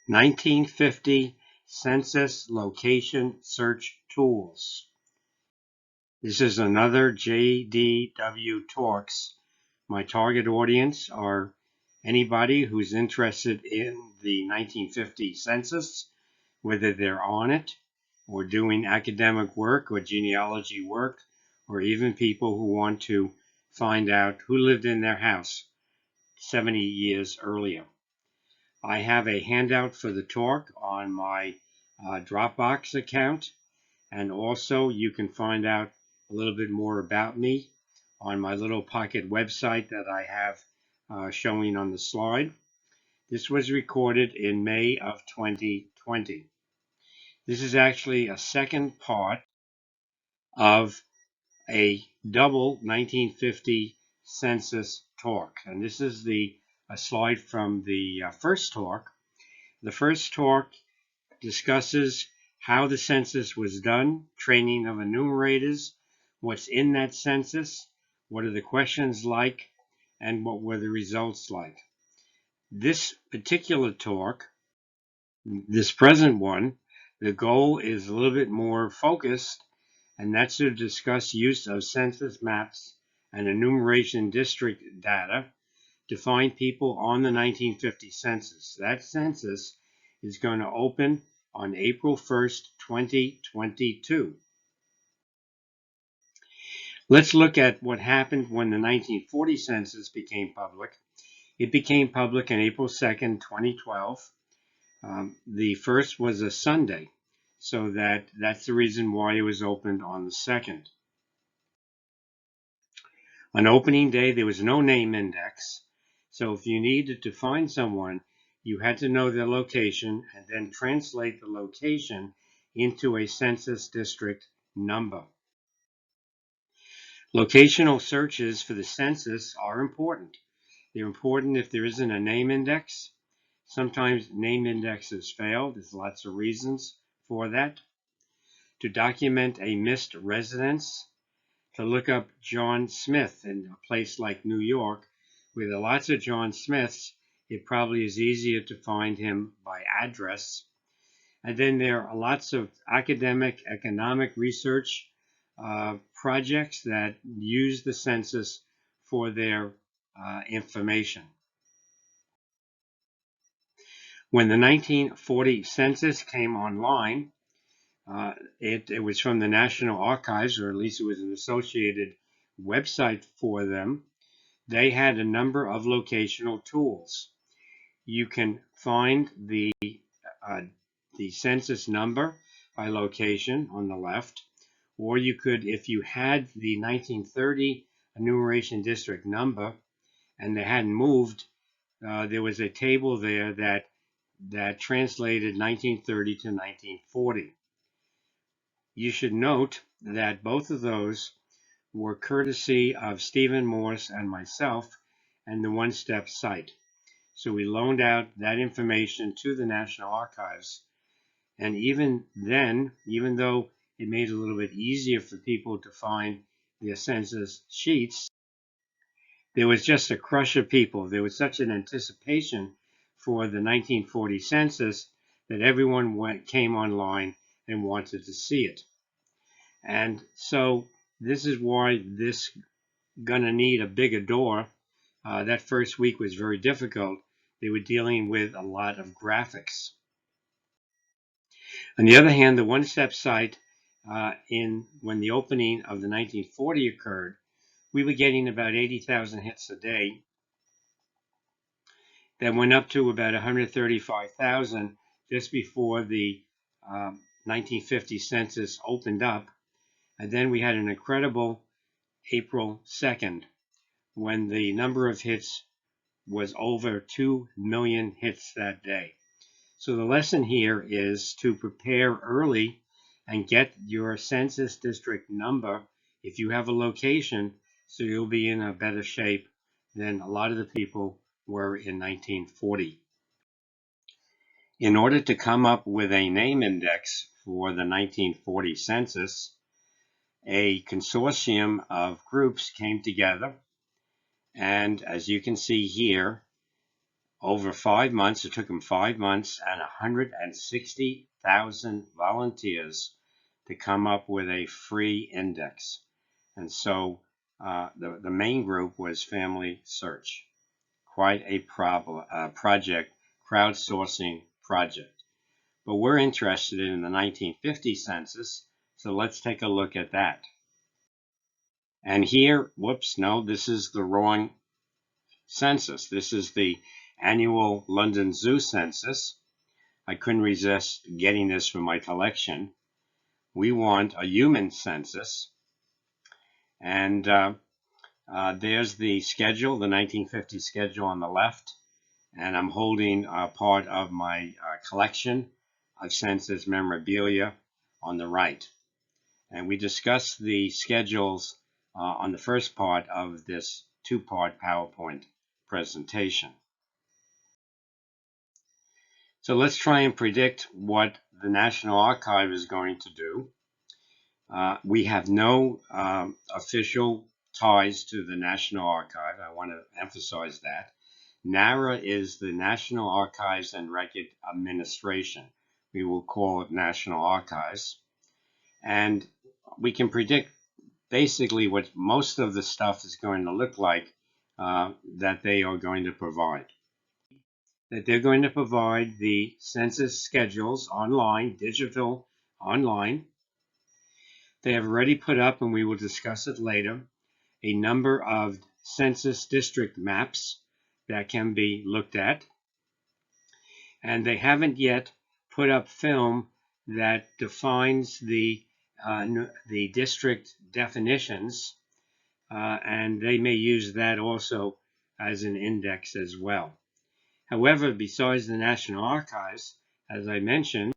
1950 Census Location Search Tools. This is another JDW Talks. My target audience are anybody who's interested in the 1950 census, whether they're on it or doing academic work or genealogy work, or even people who want to find out who lived in their house 70 years earlier. I have a handout for the talk on my Dropbox account, and also you can find out a little bit more about me on my little pocket website that I have showing on the slide. This was recorded in May of 2020. This is actually a second part of a double 1950 census talk, and this is a slide from the first talk. The first talk discusses how the census was done, training of enumerators, what's in that census, what are the questions like, and what were the results like. This particular talk, this present one, the goal is a little bit more focused, and that's to discuss use of census maps and enumeration district data to find people on the 1950 census. That census is going to open on April 1st, 2022. Let's look at what happened when the 1940 census became public. It became public on April 2nd, 2012. The first was a Sunday, so that's the reason why it was opened on the 2nd. On opening day, there was no name index, so if you needed to find someone, you had to know their location and then translate the location into a census district number. Locational searches for the census are important. They're important if there isn't a name index. Sometimes name indexes fail. There's lots of reasons for that. To document a missed residence, to look up John Smith in a place like New York, where there are lots of John Smiths, it probably is easier to find him by address. And then there are lots of academic, economic research projects that use the census for their information. When the 1940 census came online, it was from the National Archives, or at least it was an associated website for them. They had a number of locational tools. You can find the census number by location on the left, or you could, if you had the 1930 enumeration district number and they hadn't moved, there was a table there that translated 1930 to 1940. You should note that both of those were courtesy of Stephen Morse and myself and the One Step site. So we loaned out that information to the National Archives. And even then, even though it made it a little bit easier for people to find their census sheets, there was just a crush of people. There was such an anticipation for the 1940 census that everyone came online and wanted to see it. And so this is why this gonna need a bigger door. That first week was very difficult. They were dealing with a lot of graphics. On the other hand, the One Step site, when the opening of the 1940 occurred, we were getting about 80,000 hits a day. That went up to about 135,000 just before the 1950 census opened up. And then we had an incredible April 2nd, when the number of hits was over 2 million hits that day. So the lesson here is to prepare early and get your census district number if you have a location, so you'll be in a better shape than a lot of the people were in 1940. In order to come up with a name index for the 1940 census, a consortium of groups came together, and as you can see here, over 5 months. It took them 5 months and 160,000 volunteers to come up with a free index. And so the main group was Family Search. Quite a project, crowdsourcing project. But we're interested in the 1950 census, so let's take a look at that. And here, whoops, no, this is the wrong census. This is the annual London Zoo census. I couldn't resist getting this for my collection. We want a human census. And there's the schedule, the 1950 schedule on the left. And I'm holding part of my collection of census memorabilia on the right. And we discussed the schedules on the first part of this two-part PowerPoint presentation. So let's try and predict what the National Archive is going to do. We have no official ties to the National Archive. I want to emphasize that. NARA is the National Archives and Record Administration. We will call it National Archives. And we can predict basically what most of the stuff is going to look like that they are going to provide. That they're going to provide the census schedules online, digital online. They have already put up, and we will discuss it later, a number of census district maps that can be looked at. And they haven't yet put up film that defines the district definitions, and they may use that also as an index as well. However, besides the National Archives, as I mentioned,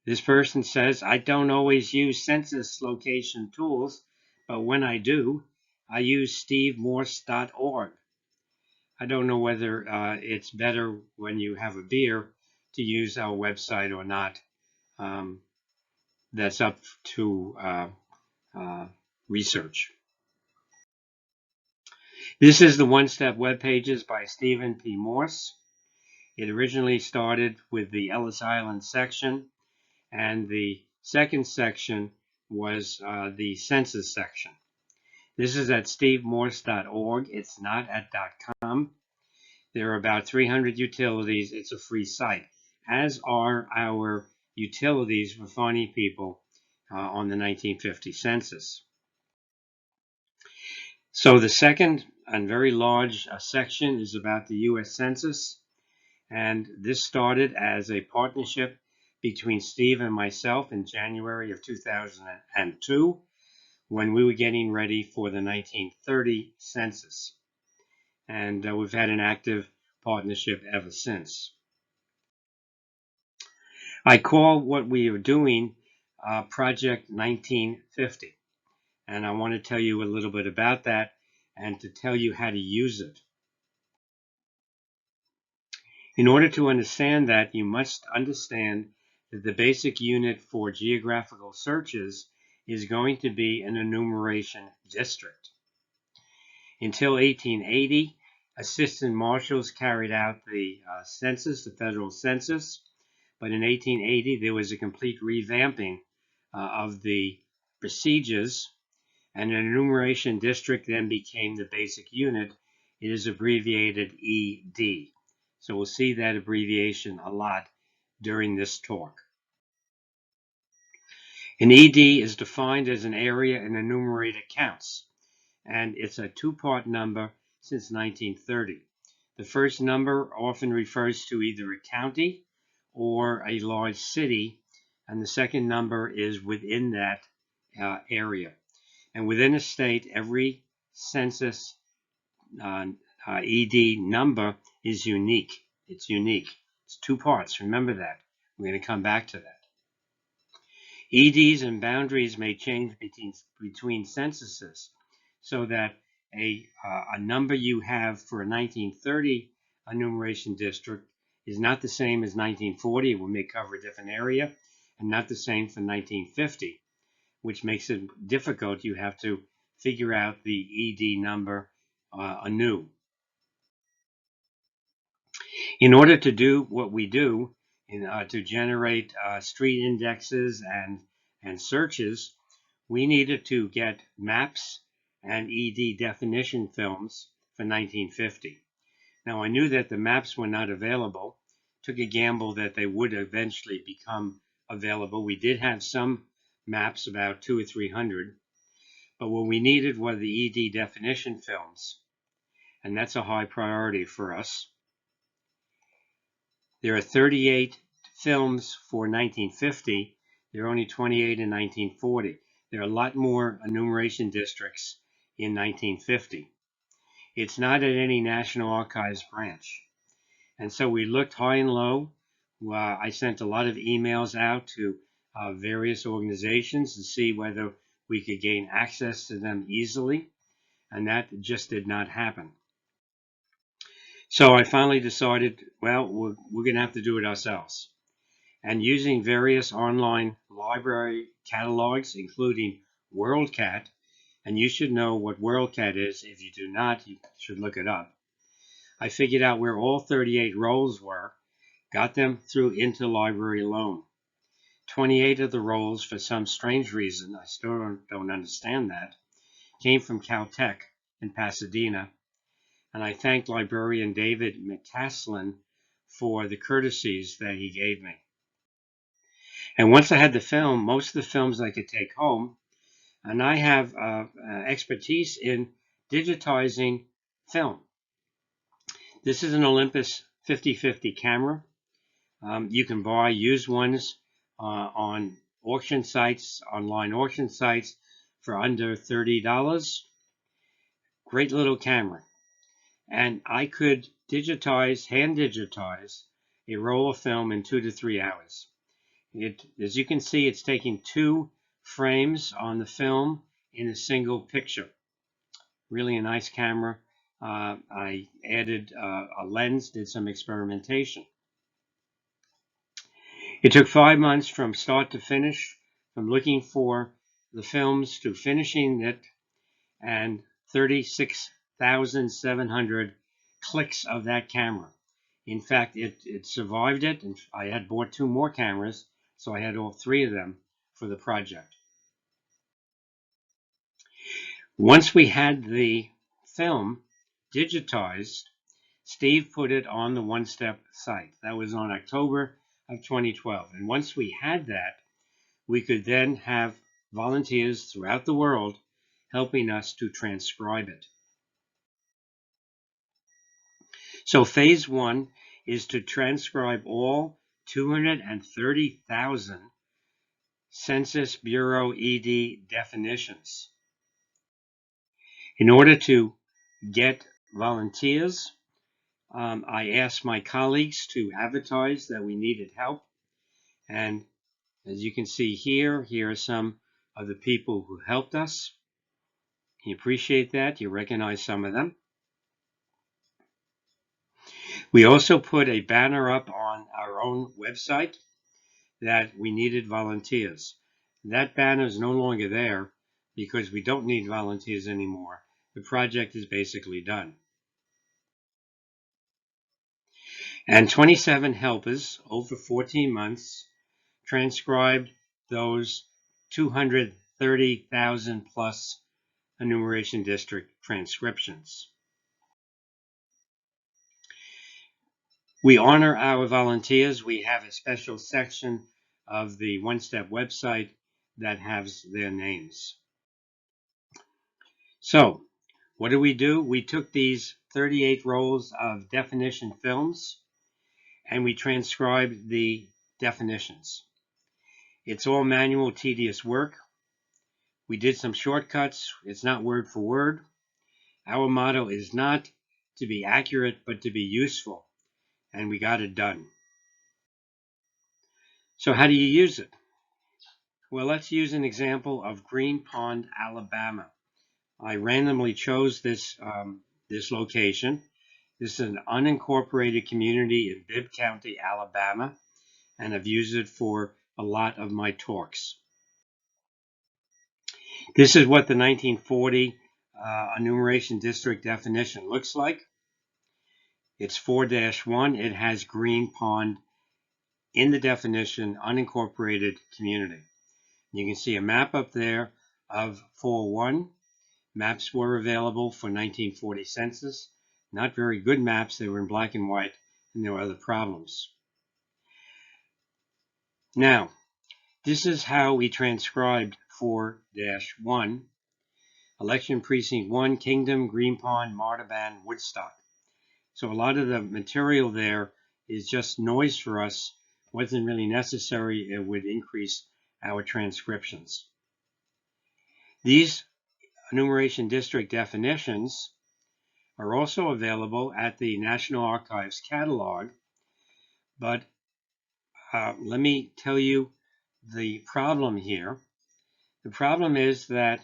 this person says, I don't always use census location tools, but when I do, I use stevemorse.org. I don't know whether it's better when you have a beer to use our website or not. That's up to research. This is the one-step web pages by Stephen P. Morse. It originally started with the Ellis Island section, and the second section was the census section. This is at stevemorse.org. It's not at .com. There are about 300 utilities. It's a free site, as are our utilities for finding people on the 1950 census. So the second and very large section is about the U.S. Census, and this started as a partnership between Steve and myself in January of 2002 when we were getting ready for the 1930 census. And we've had an active partnership ever since. I call what we are doing Project 1950, and I want to tell you a little bit about that and to tell you how to use it. In order to understand that, you must understand that the basic unit for geographical searches is going to be an enumeration district. Until 1880, assistant marshals carried out the census, the federal census, but in 1880 there was a complete revamping of the procedures, and an enumeration district then became the basic unit. It is abbreviated ED. So we'll see that abbreviation a lot during this talk. An ED is defined as an area in enumerator counts, and it's a two-part number since 1930. The first number often refers to either a county or a large city, and the second number is within that area. And within a state, every census ED number is unique. It's unique. It's two parts. Remember that. We're going to come back to that. EDs and boundaries may change between censuses, so that a number you have for a 1930 enumeration district is not the same as 1940. It may cover a different area, and not the same for 1950, which makes it difficult. You have to figure out the ED number anew. In order to do what we do, to generate street indexes and searches, we needed to get maps and ED definition films for 1950. Now, I knew that the maps were not available, took a gamble that they would eventually become available. We did have some maps, about 200 or 300, but what we needed were the ED definition films, and that's a high priority for us. There are 38 films for 1950. There are only 28 in 1940. There are a lot more enumeration districts in 1950. It's not at any National Archives branch. And so we looked high and low. I sent a lot of emails out to various organizations to see whether we could gain access to them easily, and that just did not happen. So I finally decided, well, we're going to have to do it ourselves. And using various online library catalogs, including WorldCat, and you should know what WorldCat is. If you do not, you should look it up. I figured out where all 38 rolls were, got them through Interlibrary Loan. 28 of the rolls, for some strange reason, I still don't understand that, came from Caltech in Pasadena, and I thank librarian David McCaslin for the courtesies that he gave me. And once I had the film, most of the films I could take home, and I have expertise in digitizing film. This is an Olympus 50-50 camera. You can buy used ones on auction sites, online auction sites, for under $30. Great little camera. And I could hand digitize a roll of film in 2 to 3 hours. As you can see, it's taking 2 frames on the film in a single picture. Really a nice camera. I added a lens, did some experimentation. It took 5 months from start to finish, from looking for the films to finishing it, and 36,700 clicks of that camera. In fact, it survived it, and I had bought 2 more cameras, so I had all 3 of them for the project. Once we had the film digitized, Steve put it on the One Step site. That was on October of 2012. And once we had that, we could then have volunteers throughout the world helping us to transcribe it. So phase 1 is to transcribe all 230,000 Census Bureau ED definitions. In order to get volunteers, I asked my colleagues to advertise that we needed help. And as you can see here are some of the people who helped us. You appreciate that. You recognize some of them. We also put a banner up on our own website that we needed volunteers. That banner is no longer there because we don't need volunteers anymore. The project is basically done. And 27 helpers over 14 months transcribed those 230,000 plus enumeration district transcriptions. We honor our volunteers. We have a special section of the One Step website that has their names. So, what do? We took these 38 rolls of definition films and we transcribed the definitions. It's all manual, tedious work. We did some shortcuts. It's not word for word. Our motto is not to be accurate, but to be useful. And we got it done. So how do you use it? Well, let's use an example of Green Pond, Alabama. I randomly chose this location. This is an unincorporated community in Bibb County, Alabama, and I've used it for a lot of my talks. This is what the 1940 enumeration district definition looks like. It's 4-1. It has Green Pond in the definition, unincorporated community. You can see a map up there of 4-1. Maps were available for 1940 census. Not very good maps. They were in black and white, and there were other problems. Now, this is how we transcribed 4-1. Election Precinct 1, Kingdom, Green Pond, MARTABAN, Woodstock. So a lot of the material there is just noise for us. Wasn't really necessary. It would increase our transcriptions. These enumeration district definitions are also available at the National Archives catalog, but let me tell you the problem here. The problem is that,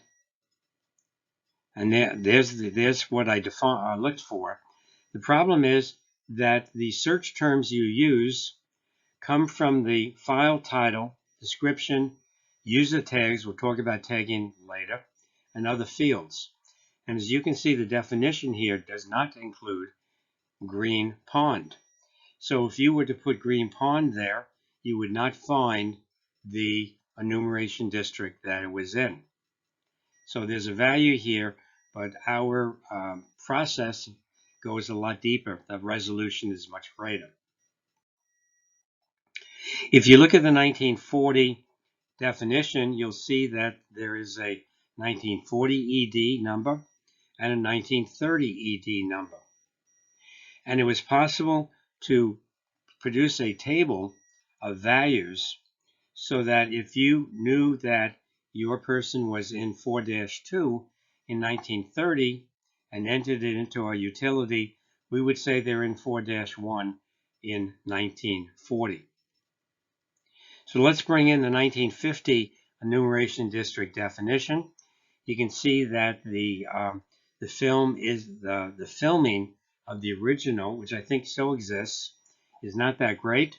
and there's what I looked for. The problem is that the search terms you use come from the file title, description, user tags, we'll talk about tagging later, and other fields. And as you can see, the definition here does not include Green Pond. So if you were to put Green Pond there, you would not find the enumeration district that it was in. So there's a value here, but our process goes a lot deeper. The resolution is much greater. If you look at the 1940 definition, you'll see that there is a 1940 ED number and a 1930 ED number. And it was possible to produce a table of values so that if you knew that your person was in 4-2 in 1930 and entered it into our utility, we would say they're in 4-1 in 1940. So let's bring in the 1950 enumeration district definition. You can see that the film is the filming of the original, which I think still exists, is not that great.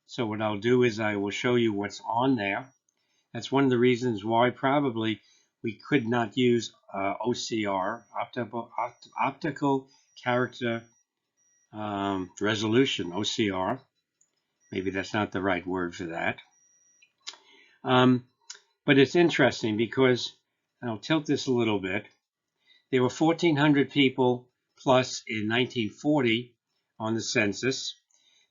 So what I'll do is I will show you what's on there. That's one of the reasons why probably we could not use OCR, optical character resolution, OCR. Maybe that's not the right word for that. But it's interesting because, and I'll tilt this a little bit, there were 1,400 people plus in 1940 on the census,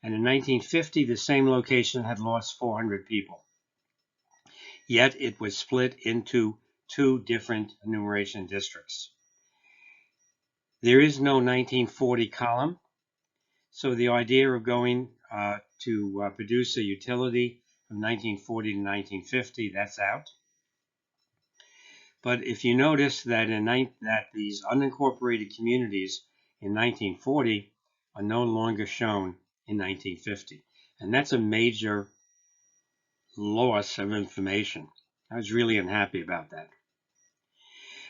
and in 1950 the same location had lost 400 people. Yet it was split into two different enumeration districts. There is no 1940 column, so the idea of going to produce a utility from 1940 to 1950, that's out. But if you notice that that these unincorporated communities in 1940 are no longer shown in 1950, and that's a major loss of information. I was really unhappy about that.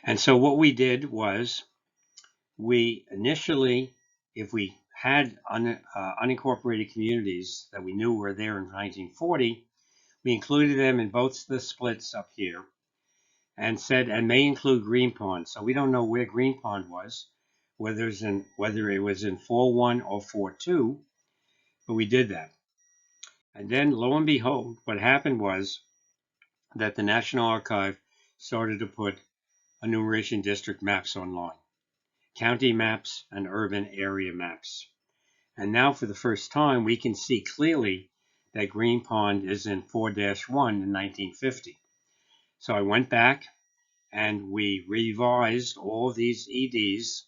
And so what we did was we initially, if we had unincorporated communities that we knew were there in 1940, we included them in both the splits up here and said, and may include Green Pond. So we don't know where Green Pond was, whether it was in 4-1 or 4-2, but we did that. And then lo and behold, what happened was that the National Archive started to put enumeration district maps online, county maps and urban area maps. And now for the first time, we can see clearly that Green Pond is in 4-1 in 1950. So I went back and we revised all these EDs,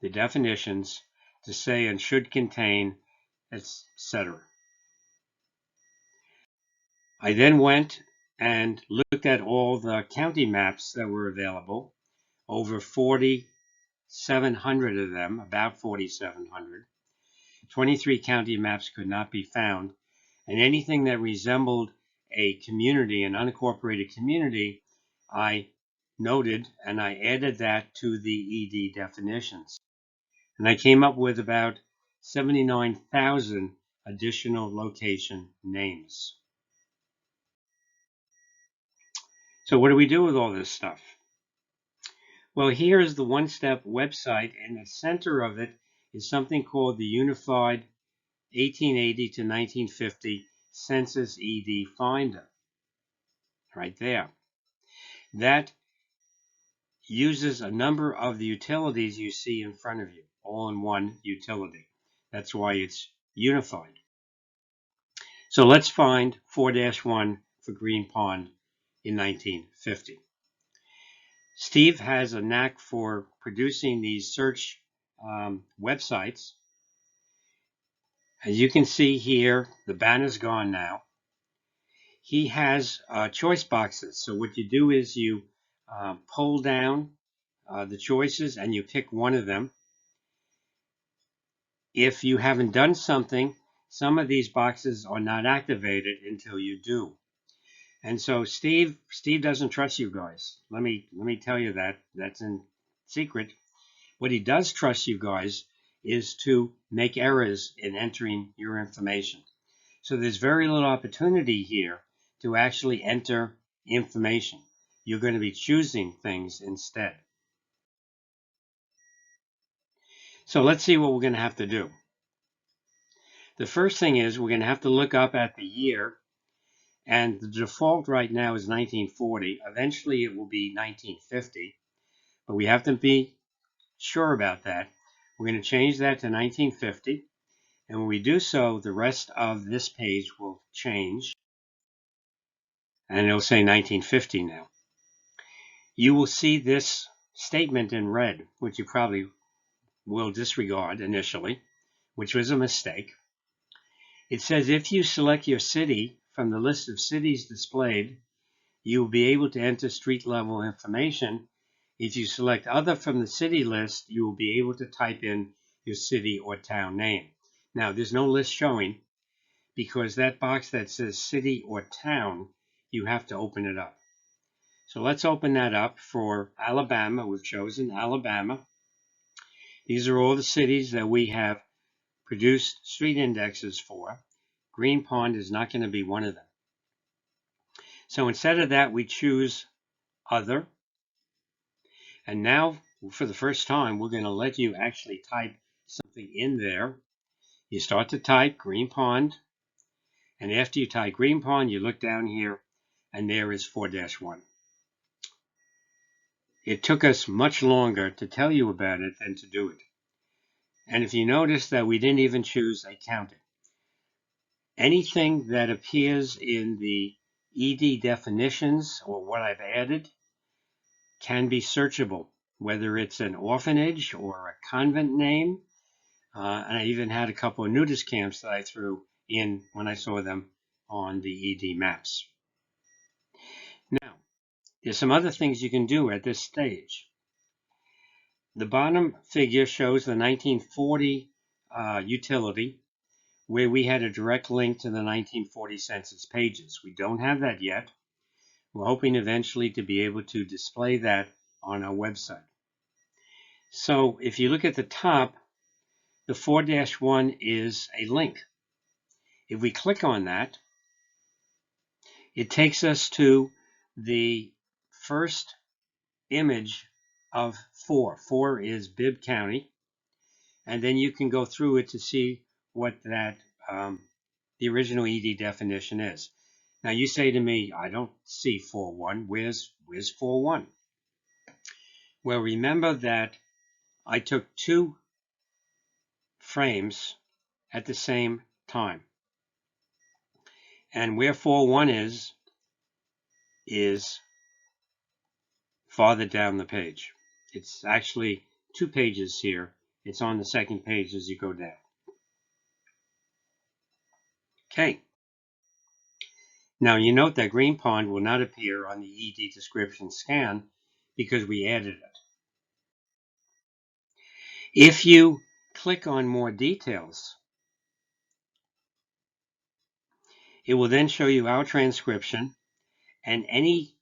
the definitions, to say and should contain, etc. I then went and looked at all the county maps that were available, over 4,700 of them, about 4,700. 23 county maps could not be found, and anything that resembled a community, an unincorporated community, I noted and I added that to the ED definitions. And I came up with about 79,000 additional location names. So what do we do with all this stuff? Well, here is the one-step website. In the center of it is something called the Unified 1880 to 1950 Census ED Finder, right there. That uses a number of the utilities you see in front of you, all in one utility. That's why it's unified. So let's find 4-1 for Green Pond in 1950. Steve has a knack for producing these search websites. As you can see here, the banner's gone now. He has choice boxes. So what you do is you pull down the choices and you pick one of them. If you haven't done something, some of these boxes are not activated until you do. And so Steve doesn't trust you guys. Let me tell you that. That's in secret. What he does trust you guys is to make errors in entering your information. So there's very little opportunity here to actually enter information. You're going to be choosing things instead. So let's see what we're going to have to do. The first thing is we're going to have to look up at the year, and the default right now is 1940. Eventually it will be 1950, but we have to be sure about that. We're going to change that to 1950, and when we do so, the rest of this page will change, and it'll say 1950 now. You will see this statement in red, which you probably will disregard initially, which was a mistake. It says if you select your city from the list of cities displayed, you will be able to enter street level information. If you select other from the city list, you will be able to type in your city or town name. Now, there's no list showing because that box that says city or town, you have to open it up. So let's open that up for Alabama. We've chosen Alabama. These are all the cities that we have produced street indexes for. Green Pond is not going to be one of them. So instead of that, we choose Other. And now, for the first time, we're going to let you actually type something in there. You start to type Green Pond. And after you type Green Pond, you look down here, and there is 4-1. It took us much longer to tell you about it than to do it. And if you notice that we didn't even choose a county. Anything that appears in the ED definitions or what I've added can be searchable, whether it's an orphanage or a convent name. And I even had a couple of nudist camps that I threw in when I saw them on the ED maps. Now, there's some other things you can do at this stage. The bottom figure shows the 1940 utility, where we had a direct link to the 1940 census pages. We don't have that yet. We're hoping eventually to be able to display that on our website. So if you look at the top, the 4-1 is a link. If we click on that, it takes us to the first image of 4. 4 is Bibb County. And then you can go through it to see what that the original ED definition is. Now you say to me, I don't see 4-1. Where's 4-1? Well, remember that I took 2 frames at the same time. And where 4-1 is farther down the page. It's actually 2 pages here. It's on the second page as you go down. Okay. Now you note that Green Pond will not appear on the ED description scan because we added it. If you click on more details, it will then show you our transcription and any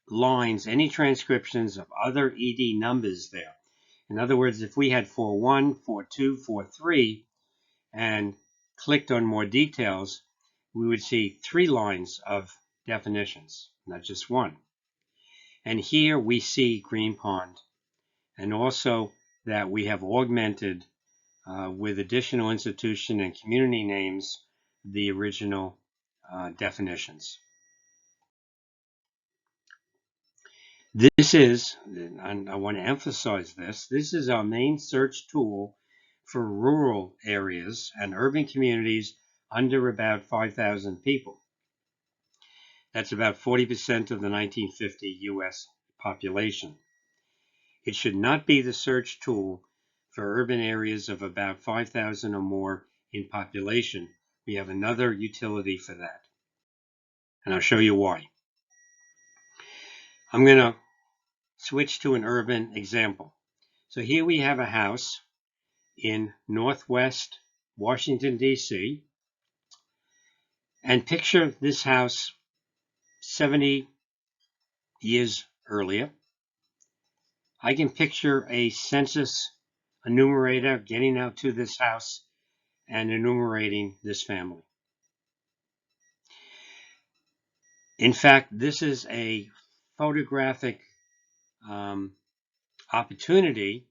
lines, any transcriptions of other ED numbers there. In other words, if we had 4-1, 4-2, 4-3, and clicked on more details, we would see 3 lines of definitions, not just 1. And here we see Green Pond, and also that we have augmented with additional institution and community names, the original definitions. This is, and I want to emphasize this is our main search tool for rural areas and urban communities under about 5,000 people. That's about 40% of the 1950 U.S. population. It should not be the search tool for urban areas of about 5,000 or more in population. We have another utility for that, and I'll show you why. I'm going to switch to an urban example. So here we have a house in Northwest Washington, D.C., and picture this house 70 years earlier. I can picture a census enumerator getting out to this house and enumerating this family. In fact, this is a photographic opportunity.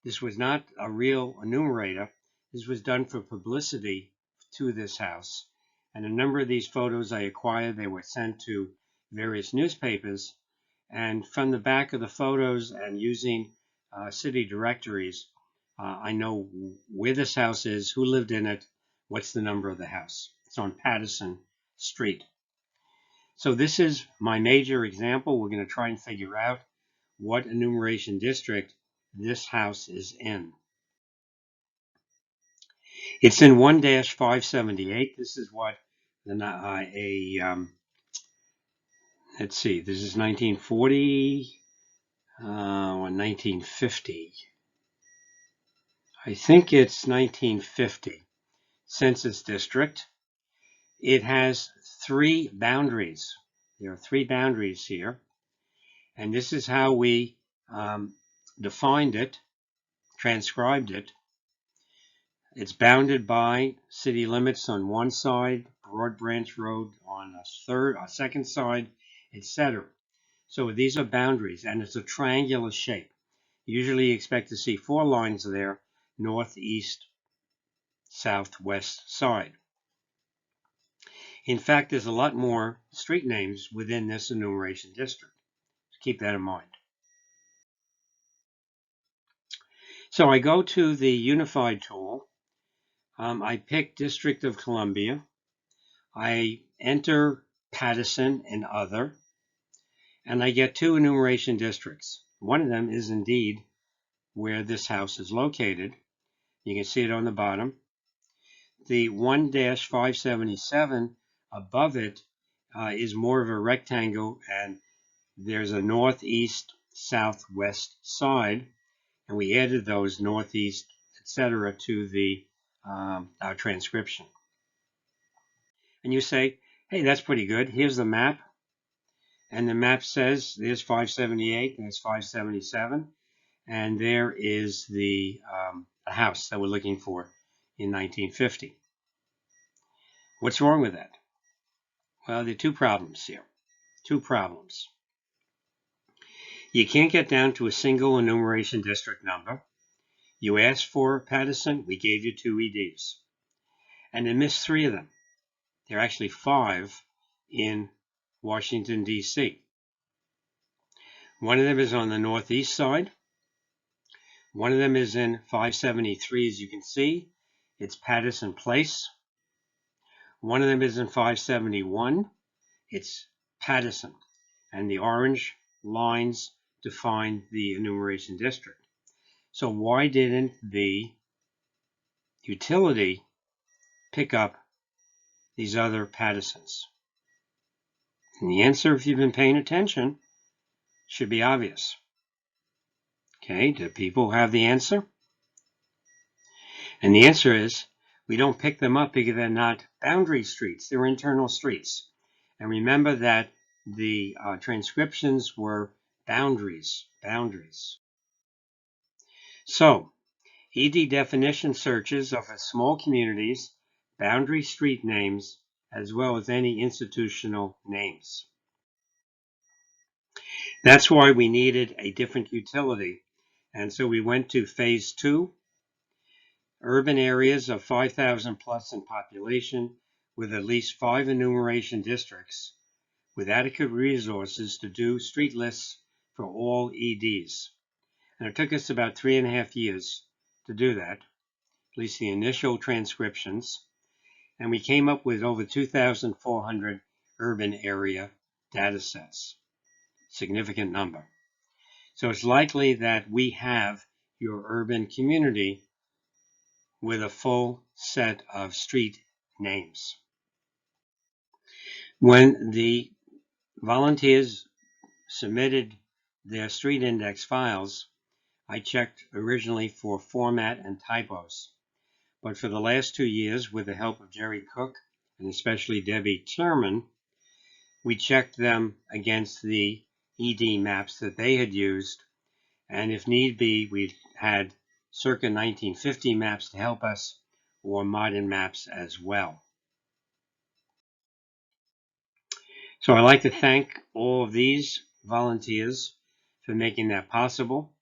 This was not a real enumerator. This was done for publicity to this house. And a number of these photos I acquired, they were sent to various newspapers. And from the back of the photos and using city directories, I know where this house is, who lived in it, what's the number of the house. It's on Patterson Street. So this is my major example. We're going to try and figure out what enumeration district this house is in. It's in 1-578. This is what let's see, this is 1940 or 1950. I think it's 1950 Census District. It has 3 boundaries. There are 3 boundaries here. And this is how we defined it, transcribed it. It's bounded by city limits on one side, Broad Branch Road on a second side, etc. So these are boundaries, and it's a triangular shape. Usually you expect to see 4 lines there, north, east, south, west side. In fact, there's a lot more street names within this enumeration district. Keep that in mind. So I go to the Unified tool. I pick District of Columbia. I enter Patterson and other, and I get 2 enumeration districts. One of them is indeed where this house is located. You can see it on the bottom. The 1-577 above it is more of a rectangle, and there's a northeast, southwest side, and we added those northeast, etc. to the our transcription. And you say, hey, that's pretty good. Here's the map. And the map says there's 578, there's 577, and there is the house that we're looking for in 1950. What's wrong with that? Well, there are 2 problems here. 2 problems. You can't get down to a single enumeration district number. You asked for Patterson, we gave you 2 EDs. And they missed 3 of them. There are actually 5 in Washington, D.C. One of them is on the northeast side. One of them is in 573, as you can see. It's Patterson Place. One of them is in 571. It's Patterson. And the orange lines define the enumeration district. So why didn't the utility pick up these other Pattersons? And the answer, if you've been paying attention, should be obvious. Okay, do people have the answer? And the answer is, we don't pick them up because they're not boundary streets, they're internal streets. And remember that the transcriptions were boundaries. So, ED definition searches are for small communities, boundary street names, as well as any institutional names. That's why we needed a different utility. And so we went to phase 2. urban areas of 5,000 plus in population with at least 5 enumeration districts with adequate resources to do street lists for all EDs. And it took us about 3.5 years to do that, at least the initial transcriptions. And we came up with over 2,400 urban area data sets. Significant number. So it's likely that we have your urban community with a full set of street names. When the volunteers submitted their street index files, I checked originally for format and typos. But for the last 2 years, with the help of Jerry Cook and especially Debbie Thurman, we checked them against the ED maps that they had used. And if need be, we had circa 1950 maps to help us, or modern maps as well. So I'd like to thank all of these volunteers for making that possible.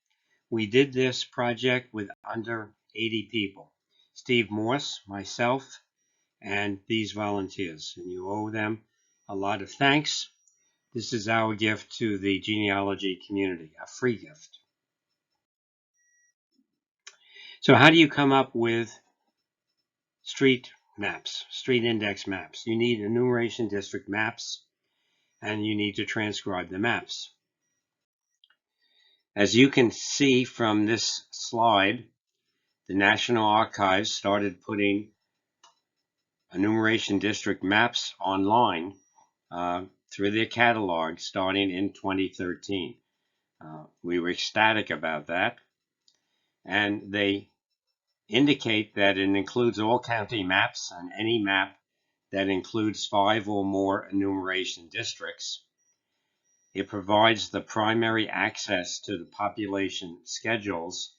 We did this project with under 80 people. Steve Morse, myself, and these volunteers. And you owe them a lot of thanks. This is our gift to the genealogy community, a free gift. So how do you come up with street maps, street index maps? You need enumeration district maps, and you need to transcribe the maps. As you can see from this slide, the National Archives started putting enumeration district maps online through their catalog starting in 2013. We were ecstatic about that, and they indicate that it includes all county maps and any map that includes 5 or more enumeration districts. It provides the primary access to the population schedules,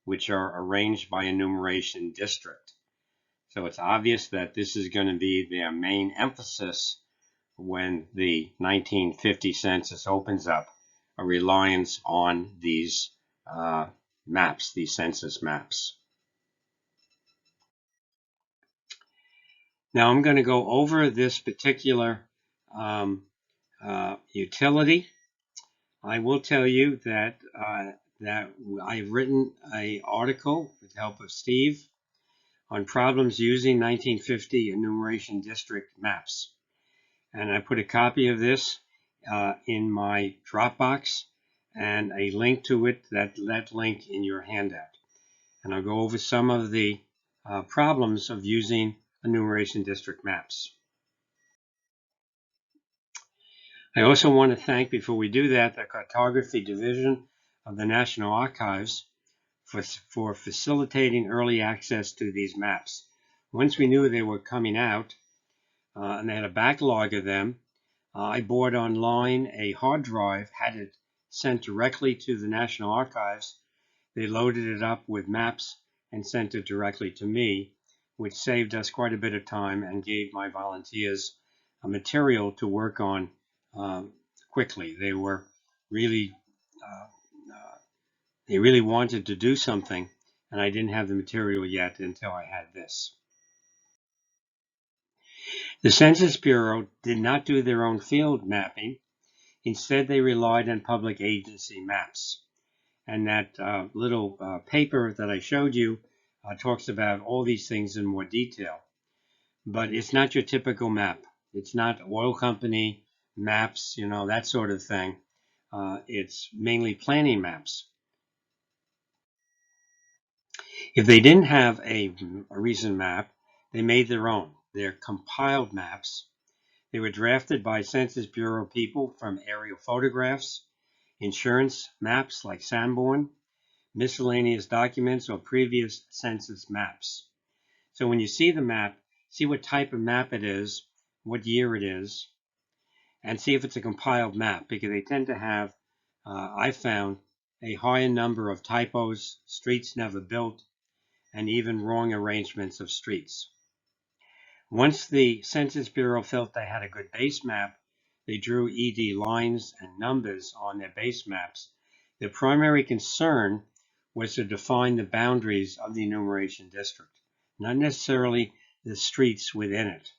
which are arranged by enumeration district. So it's obvious that this is going to be their main emphasis when the 1950 census opens up, a reliance on these maps, these census maps. Now I'm going to go over this particular utility. I will tell you that I've written an article with the help of Steve on problems using 1950 enumeration district maps. And I put a copy of this in my Dropbox and a link to it, that link in your handout. And I'll go over some of the problems of using enumeration district maps. I also want to thank, before we do that, the Cartography Division of the National Archives for facilitating early access to these maps. Once we knew they were coming out, and they had a backlog of them, I bought online a hard drive, had it sent directly to the National Archives. They loaded it up with maps and sent it directly to me, which saved us quite a bit of time and gave my volunteers material to work on quickly. They were really, they really wanted to do something, and I didn't have the material yet until I had this. The Census Bureau did not do their own field mapping. Instead, they relied on public agency maps. And that little paper that I showed you talks about all these things in more detail. But it's not your typical map. It's not oil company maps, you know, that sort of thing. It's mainly planning maps. If they didn't have a recent map, they made their own. They're compiled maps. They were drafted by Census Bureau people from aerial photographs, insurance maps like Sanborn, miscellaneous documents, or previous census maps. So when you see the map, see what type of map it is, what year it is, and see if it's a compiled map, because they tend to have, I found, a higher number of typos, streets never built, and even wrong arrangements of streets. Once the Census Bureau felt they had a good base map, they drew ED lines and numbers on their base maps. Their primary concern was to define the boundaries of the enumeration district, not necessarily the streets within it.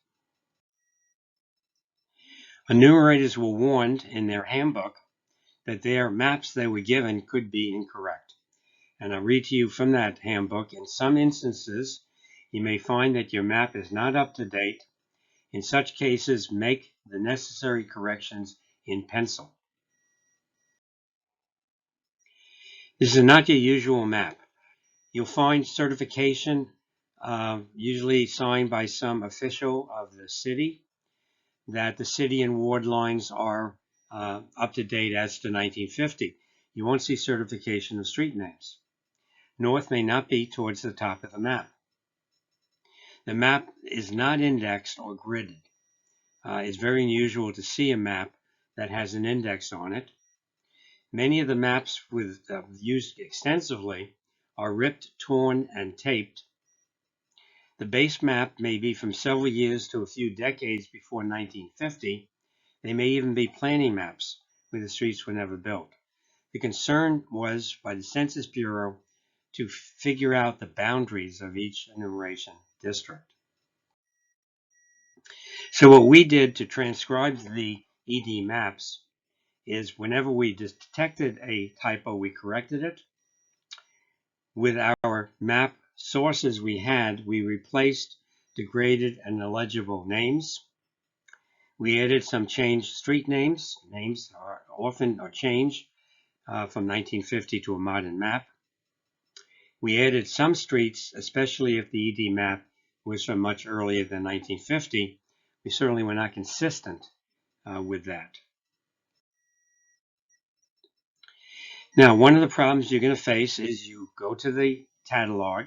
Enumerators were warned in their handbook that their maps they were given could be incorrect. And I'll read to you from that handbook. In some instances, you may find that your map is not up to date. In such cases, make the necessary corrections in pencil. This is not your usual map. You'll find certification, usually signed by some official of the city, that the city and ward lines are up to date as to 1950. You won't see certification of street names. North may not be towards the top of the map. The map is not indexed or gridded. It's very unusual to see a map that has an index on it. Many of the maps used extensively are ripped, torn, and taped. The base map may be from several years to a few decades before 1950. They may even be planning maps where the streets were never built. The concern was by the Census Bureau to figure out the boundaries of each enumeration district. So what we did to transcribe the ED maps is whenever we detected a typo, we corrected it. With our map sources we replaced degraded and illegible names. We added some changed street names. Names are often changed from 1950 to a modern map. We added some streets, especially if the ED map was from much earlier than 1950. We certainly were not consistent with that. Now, one of the problems you're going to face is you go to the catalog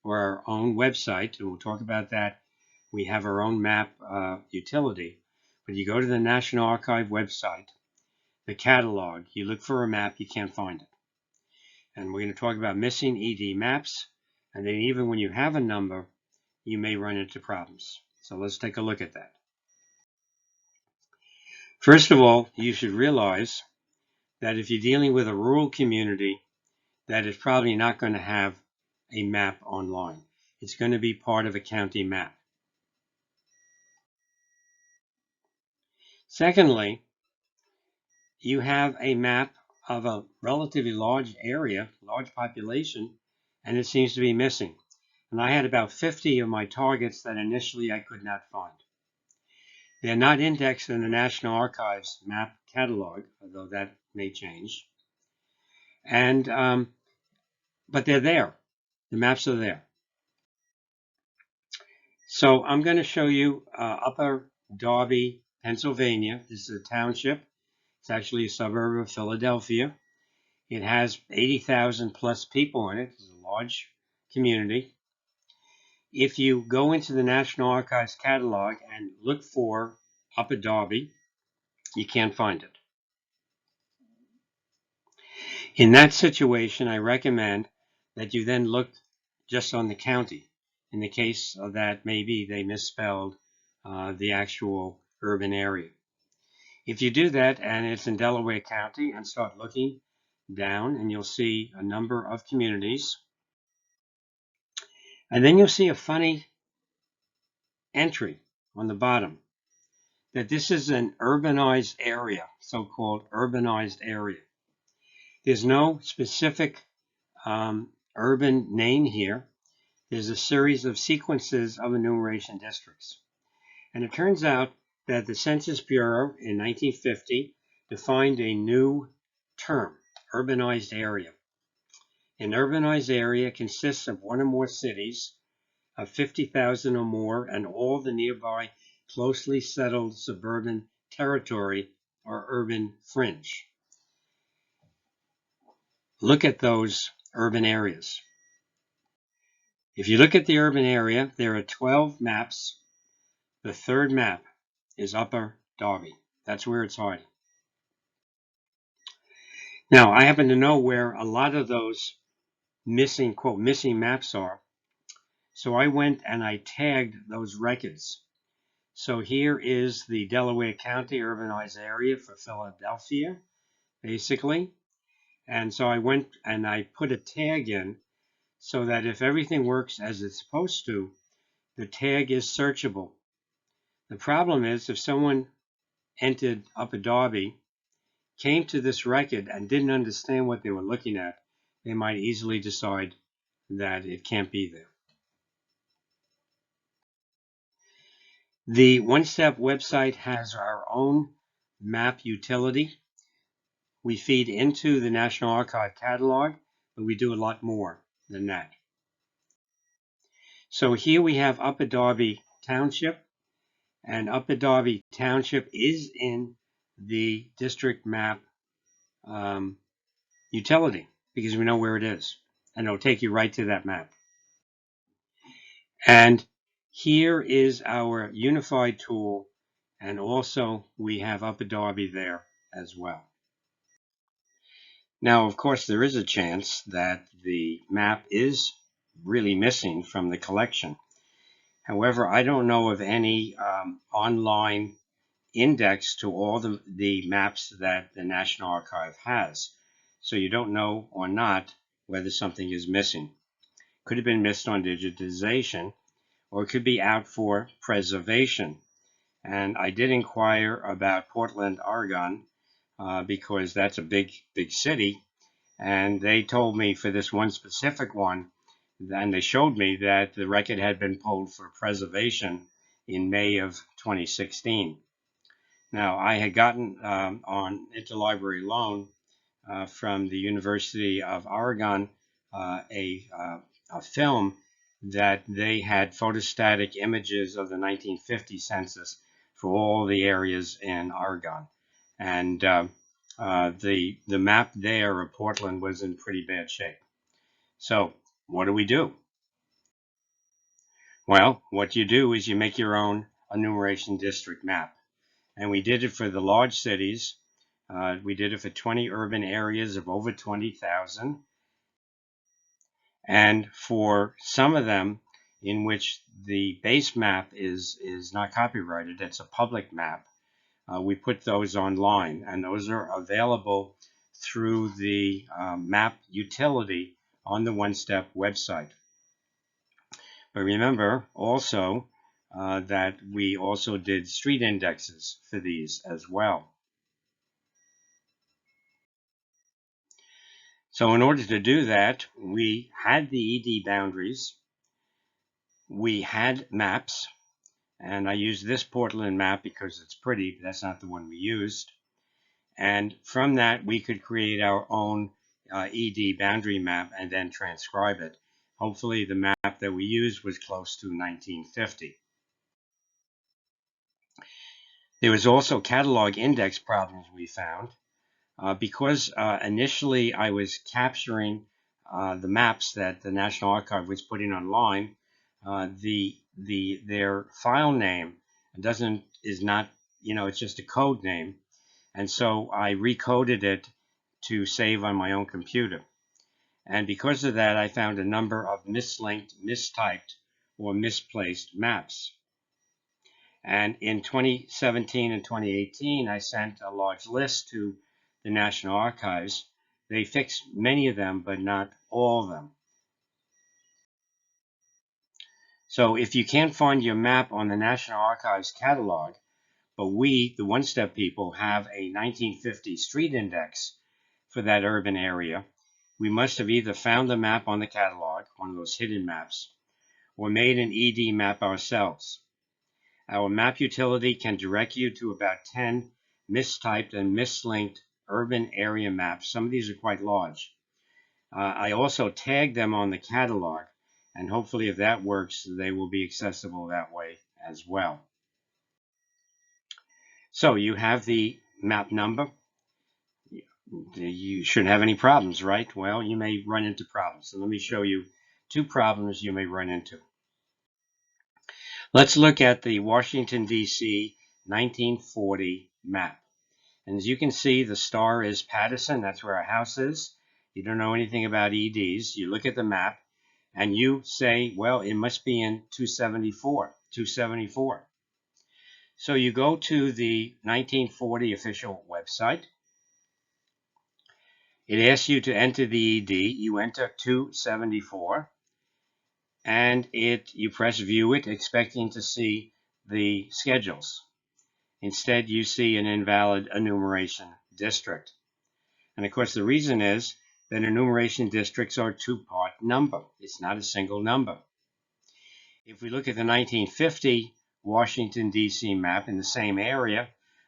or our own website, and we'll talk about that. We have our own map utility, but you go to the National Archive website, the catalog, you look for a map, you can't find it. And we're going to talk about missing ED maps, and then even when you have a number, you may run into problems. So let's take a look at that. First of all, you should realize that if you're dealing with a rural community, that is probably not going to have a map online. It's going to be part of a county map. Secondly, you have a map of a relatively large area, large population, and it seems to be missing. And I had about 50 of my targets that initially I could not find. They're not indexed in the National Archives map catalog, although that may change. And but they're there. The maps are there. So I'm going to show you Upper Darby, Pennsylvania. This is a township. It's actually a suburb of Philadelphia. It has 80,000 plus people in it. It's a large community. If you go into the National Archives catalog and look for Upper Darby, you can't find it. In that situation, I recommend that you then look just on the county. In the case of that, maybe they misspelled the actual urban area. If you do that and it's in Delaware County and start looking down, and you'll see a number of communities. And then you'll see a funny entry on the bottom that this is an urbanized area, so-called urbanized area. There's no specific urban name here. There's a series of sequences of enumeration districts. And it turns out that the Census Bureau in 1950 defined a new term, urbanized area. An urbanized area consists of one or more cities of 50,000 or more and all the nearby closely settled suburban territory or urban fringe. Look at those urban areas. If you look at the urban area, there are 12 maps. The third map is Upper Darby. That's where it's hiding. Now, I happen to know where a lot of those missing, quote, missing maps are. So I went and I tagged those records. So here is the Delaware County urbanized area for Philadelphia, basically. And so I went and I put a tag in so that if everything works as it's supposed to, the tag is searchable. The problem is if someone entered Upper Darby, came to this record and didn't understand what they were looking at, they might easily decide that it can't be there. The One-Step website has our own map utility. We feed into the National Archive catalog, but we do a lot more than that. So here we have Upper Darby Township, and Upper Darby Township is in the district map utility because we know where it is, and it'll take you right to that map. And here is our unified tool, and also we have Upper Darby there as well. Now, of course, there is a chance that the map is really missing from the collection. However, I don't know of any online index to all the maps that the National Archive has. So you don't know or not whether something is missing. Could have been missed on digitization, or it could be out for preservation. And I did inquire about Portland, Oregon, because that's a big city. And they told me for this one specific one, and they showed me that the record had been pulled for preservation in May of 2016. Now, I had gotten on interlibrary loan from the University of Oregon a film that they had photostatic images of the 1950 census for all the areas in Oregon. And the map there of Portland was in pretty bad shape. So what do? Well, what you do is you make your own enumeration district map. And we did it for the large cities. We did it for 20 urban areas of over 20,000. And for some of them in which the base map is not copyrighted, it's a public map, we put those online, and those are available through the map utility on the One-Step website. But remember also that we also did street indexes for these as well. So in order to do that, we had the ED boundaries, we had maps, and I used this Portland map because it's pretty, but that's not the one we used. And from that, we could create our own ED boundary map and then transcribe it. Hopefully the map that we used was close to 1950. There was also catalog index problems we found. Because initially I was capturing the maps that the National Archive was putting online, their file name is not, it's just a code name, and so I recoded it to save on my own computer. And because of that, I found a number of mislinked, mistyped, or misplaced maps. And in 2017 and 2018, I sent a large list to the National Archives. They fixed many of them, but not all of them. So if you can't find your map on the National Archives catalog, but we, the One-Step people, have a 1950 street index for that urban area, we must have either found the map on the catalog, one of those hidden maps, or made an ED map ourselves. Our map utility can direct you to about 10 mistyped and mislinked urban area maps. Some of these are quite large. I also tagged them on the catalog, and hopefully if that works, they will be accessible that way as well. So you have the map number. You shouldn't have any problems, right? Well, you may run into problems. So let me show you two problems you may run into. Let's look at the Washington, D.C. 1940 map. And as you can see, the star is Patterson. That's where our house is. You don't know anything about EDs. You look at the map and you say, well, it must be in 274. So you go to the 1940 official website. It asks you to enter the ED. You enter 274, and you press view it, expecting to see the schedules. Instead, you see an invalid enumeration district. And of course, the reason is that enumeration districts are a two-part number. It's not a single number. If we look at the 1950 Washington, D.C. map in the same area,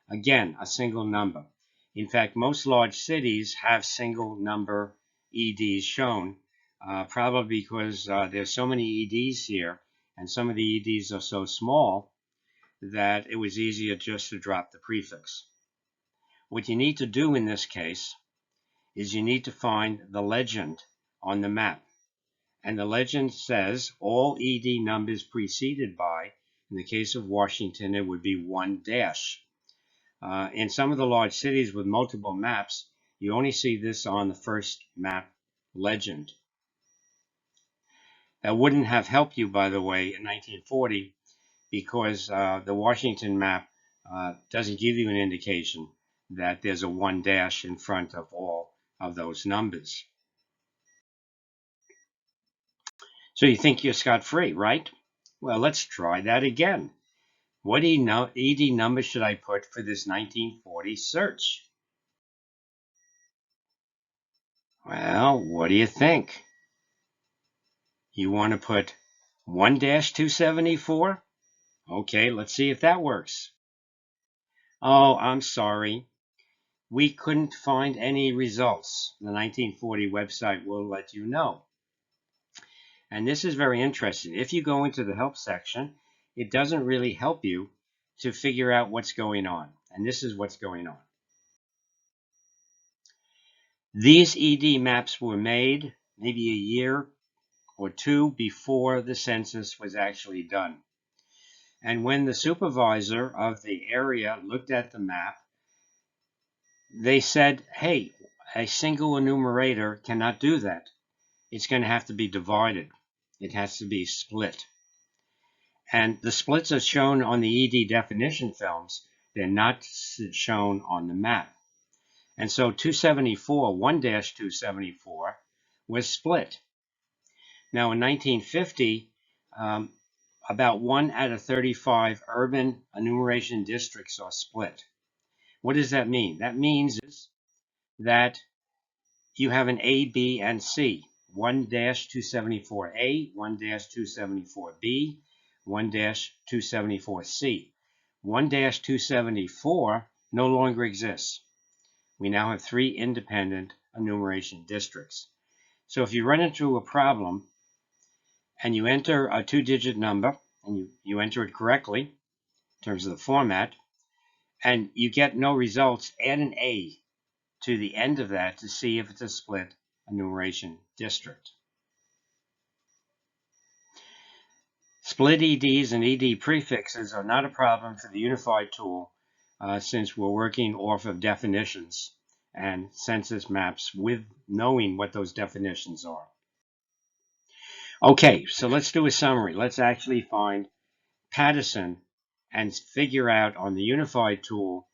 again, a single number. In fact, most large cities have single number EDs shown, probably because there's so many EDs here, and some of the EDs are so small that it was easier just to drop the prefix. What you need to do in this case is you need to find the legend on the map. And the legend says all ED numbers preceded by, in the case of Washington, it would be 1-. In some of the large cities with multiple maps, you only see this on the first map legend. That wouldn't have helped you, by the way, in 1940, because the Washington map doesn't give you an indication that there's a 1- in front of all of those numbers. So you think you're scot-free, right? Well, let's try that again. What ED number should I put for this 1940 search? Well, what do you think? You want to put 1-274? Okay, let's see if that works. Oh, I'm sorry. We couldn't find any results. The 1940 website will let you know. And this is very interesting. If you go into the help section, it doesn't really help you to figure out what's going on. And this is what's going on. These ED maps were made maybe a year or two before the census was actually done. And when the supervisor of the area looked at the map, they said, hey, a single enumerator cannot do that. It's going to have to be divided. It has to be split. And the splits are shown on the ED definition films. They're not shown on the map. And so 274, 1-274, was split. Now in 1950, about 1 out of 35 urban enumeration districts are split. What does that mean? That means that you have an A, B, and C. 1-274A, 1-274B, 1-274C. 1-274 no longer exists. We now have 3 independent enumeration districts. So if you run into a problem and you enter a 2-digit number and you enter it correctly in terms of the format and you get no results, add an A to the end of that to see if it's a split enumeration district. Split EDs and ED prefixes are not a problem for the unified tool since we're working off of definitions and census maps with knowing what those definitions are. Okay, so let's do a summary. Let's actually find Paterson and figure out on the unified tool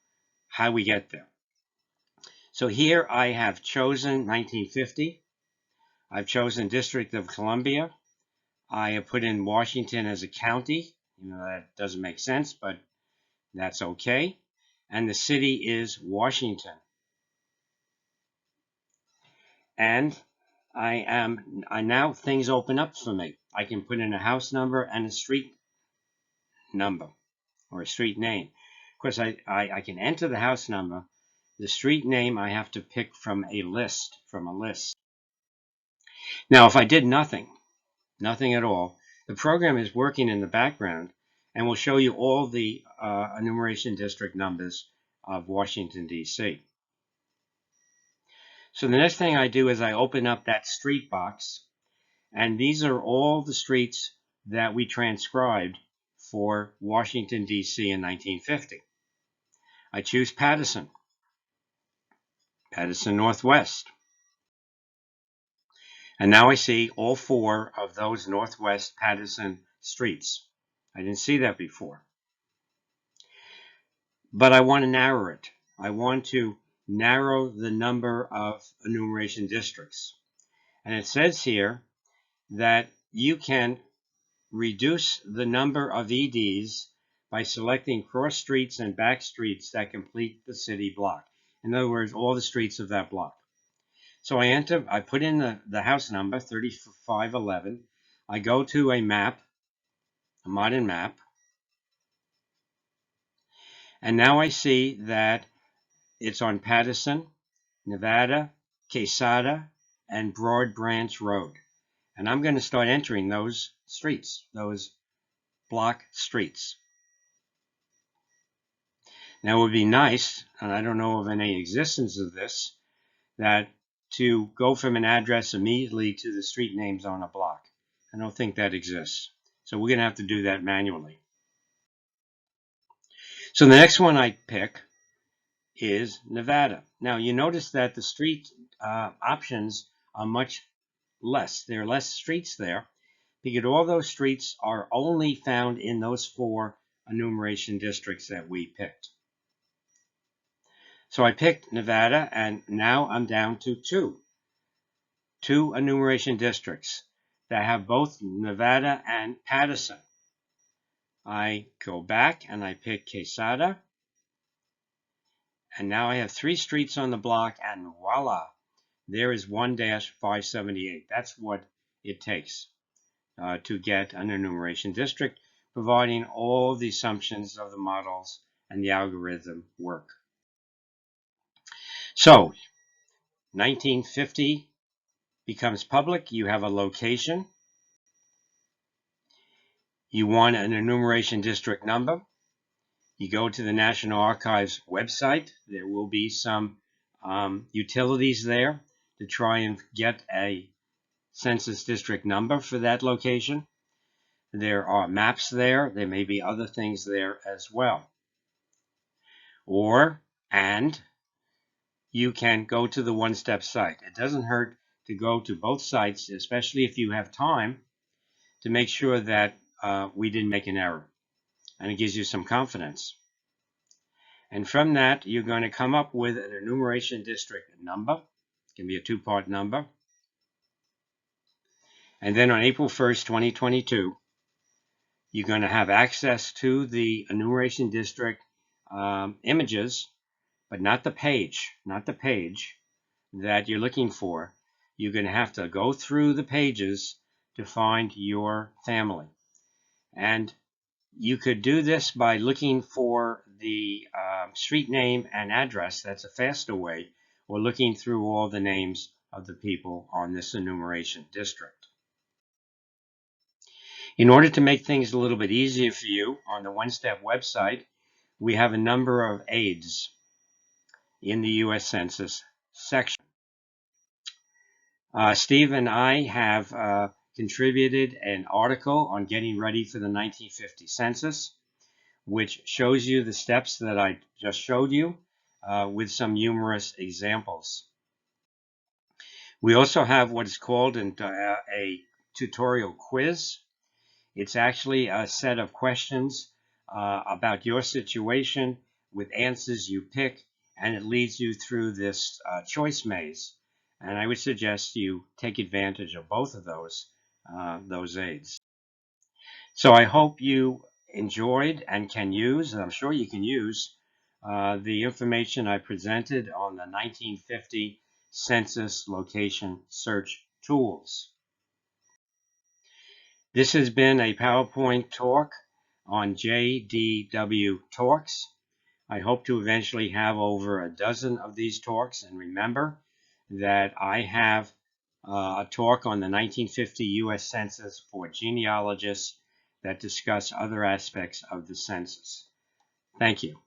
how we get there. So here I have chosen 1950. I've chosen District of Columbia. I have put in Washington as a county. You know, that doesn't make sense, but that's okay. And the city is Washington. And now things open up for me. I can put in a house number and a street number or a street name. Of course, I can enter the house number. The street name I have to pick from a list. Now, if I did nothing at all, the program is working in the background and will show you all the enumeration district numbers of Washington, D.C. So the next thing I do is I open up that street box, and these are all the streets that we transcribed for Washington, D.C. in 1950. I choose Paterson Northwest. And now I see all 4 of those Northwest Paterson streets. I didn't see that before. But I want to narrow it. I want to narrow the number of enumeration districts. And it says here that you can reduce the number of EDs by selecting cross streets and back streets that complete the city block. In other words, all the streets of that block. So I put in the house number, 3511. I go to a map, a modern map, and now I see that it's on Patterson, Nevada, Quesada, and Broad Branch Road. And I'm going to start entering those streets, those block streets. Now it would be nice, and I don't know of any existence of this, that to go from an address immediately to the street names on a block. I don't think that exists. So we're going to have to do that manually. So the next one I pick is Nevada. Now you notice that the street options are much less. There are less streets there because all those streets are only found in those 4 enumeration districts that we picked. So I picked Nevada, and now I'm down to two enumeration districts that have both Nevada and Patterson. I go back and I pick Quesada, and now I have 3 streets on the block, and voila, there is 1-578. That's what it takes to get an enumeration district, providing all the assumptions of the models and the algorithm work. So 1950 becomes public. You have a location. You want an enumeration district number. You go to the National Archives website. There will be some utilities there to try and get a census district number for that location. There are maps there. There may be other things there as well. And you can go to the one-step site. It doesn't hurt to go to both sites, especially if you have time, to make sure that we didn't make an error. And it gives you some confidence. And from that, you're going to come up with an enumeration district number. It can be a 2-part number. And then on April 1st, 2022, you're going to have access to the enumeration district images, but not the page that you're looking for. You're going to have to go through the pages to find your family. And you could do this by looking for the street name and address. That's a faster way, or looking through all the names of the people on this enumeration district. In order to make things a little bit easier for you, on the One-Step website, we have a number of aids in the U.S. Census section. Steve and I have contributed an article on getting ready for the 1950 census, which shows you the steps that I just showed you with some humorous examples. We also have what is called a tutorial quiz. It's actually a set of questions about your situation with answers you pick, and it leads you through this choice maze. And I would suggest you take advantage of both of those aids. So I hope you enjoyed and can use, and I'm sure you can use, the information I presented on the 1950 census location search tools. This has been a PowerPoint talk on JDW Talks. I hope to eventually have over a dozen of these talks, and remember that I have a talk on the 1950 U.S. Census for genealogists that discuss other aspects of the census. Thank you.